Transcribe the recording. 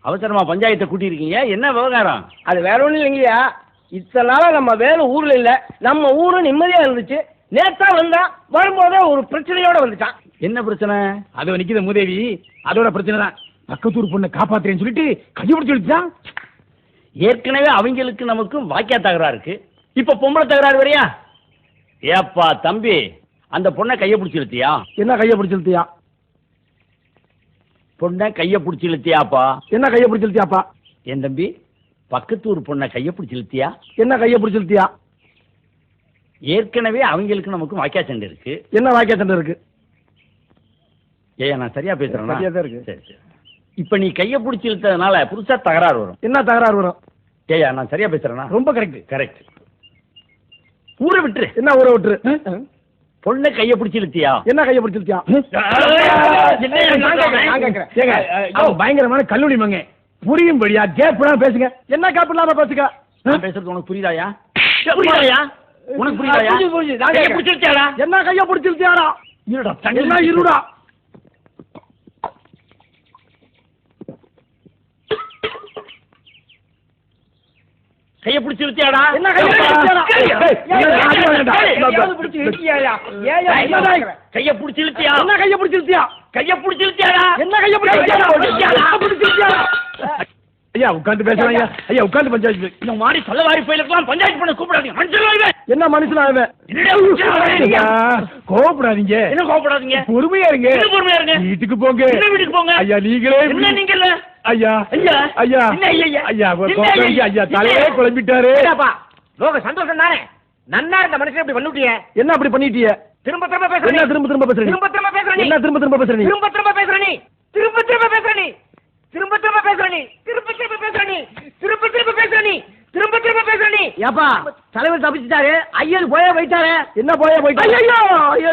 அவசரமா பஞ்சாயத்தை கூட்டியிருக்கீங்க, என்ன விவகாரம்? அது வேற ஒன்றும் இல்லைங்கய்யா, இத்தனை நாளா நம்ம வேலை ஊர்ல இல்ல, நம்ம ஊரு நிம்மதியா இருந்துச்சு. நேத்தா வந்தா வரும்போதே ஒரு பிரச்சனையோட வந்துட்டான். என்ன பிரச்சனை? அது நிக்குது மூதேவி, அதோட பிரச்சனை தான். பக்கத்தூர் பொண்ணை காப்பாத்துறேன்னு சொல்லிட்டு கையப்பிடிச்சு வச்சுட்டான். ஏற்கனவே அவங்களுக்கு நமக்கும் வாக்கியா தகராறு இருக்கு, இப்ப பொம்பளை தகராறு வரையா? ஏப்பா தம்பி, அந்த பொண்ணை கைய பிடிச்சி இழுத்தியா? என்ன கைய பிடிச்சு இழுத்தியா? பொண்ணை கைய பிடிச்சி இழுத்தியாப்பா? என்ன கைய பிடிச்சு இழுத்தியாப்பா? என் தம்பி, பக்கத்தூர் பொண்ணை கைய பிடிச்சி இழுத்தியா? என்ன கைய பிடிச்சு இழுத்தியா? ஏற்கனவே அவங்களுக்கு நமக்கும் வாக்கியா சண்டை இருக்கு. என்ன வாக்கியா சண்டை இருக்கு? ஏயா நான் சரியா பேசுறேன்? சரியா தான் இருக்கு. சரி சரி. இப்ப நீ கைய பிடிச்சி இழுத்ததுனால புதுசா தகராறு வரும். என்ன தகராறு வரும்? ஏயா நான் சரியா பேசுறேன்னா? ரொம்ப கரெக்ட். கரெக்ட். ஊரை விட்டுரு. என்ன ஊரை விட்டுரு? பொண்ணை கைய பிடிச்சி இழுத்தியா? என்ன கைய பிடிச்சு இழுத்தியா? பயங்கரமான கல்லூரி மங்க, புரியும்படியா கேப்லாம் பேசுங்க. என்ன கேப் இல்லாம பேசுங்க? நான் பேசுறது உனக்கு புரியுதாயா? புரியுதாயா? உனக்கு புரியுதாயா? கைய பிடிச்சி இழுத்தியாடா? என்ன கைய பிடிச்சு இழுத்தியாடா? இருடா, என்ன இருடா? கைய பிடிச்சி இழுத்தியாடா? என்ன கைய பிடிச்சு இழுத்தியாடா? கைய பிடிச்சி இழுத்தியா? என்ன கைய பிடிச்சு இழுத்தியா? கைய பிடிச்சி இழுத்தியாடா? என்ன கைய பிடிச்சு இழுத்தியாடா? ஐயா உட்கார்ந்து பேசுறாங்க. ஐயா உட்கார்ந்து பஞ்சாயத்து. இந்த மாதிரி சொல்ல வாரி போயிருக்கலாம். பஞ்சாயத்து பண்ண கூப்பிடாதீங்க. மனுஷன் என்ன மனுஷனாவே? கோவப்படாதீங்க. என்ன கோவப்படாதீங்க? பொறுமையா இருங்க. பொறுமையா இருங்க. வீட்டுக்கு போங்க. வீட்டுக்கு போங்க. ஐயா நீங்களே என்ன நீங்க இல்ல? ஐயா ஐயா ஐயா ஐயா ஐயா தலையே குழம்பிட்டாரு. லோக சந்தோஷம் தானே. நன்னா இருந்த மனுஷன் இப்படி பண்ணிட்டியே. என்ன அப்படி பண்ணிட்டியே? திரும்ப திரும்ப பேசுற. என்ன திரும்ப திரும்ப பேசுற? திரும்ப திரும்ப பேசுற. என்ன திரும்ப திரும்ப பேசுற? திரும்ப திரும்ப பேசுற. திரும்ப திரும்ப பேசுற. திரும்ப திரும்ப பேசுற. திரும்ப திரும்ப பேசுற. திரும்ப திரும்ப பேசுற. திரும்ப திரும்ப பேசுற. ஏப்பா தலைவர் தப்பிச்சிட்டாரு, ஐயர் போயே போயிட்டாரு. என்ன போயே போயிட்டாரு? ஐயோ ஐயோ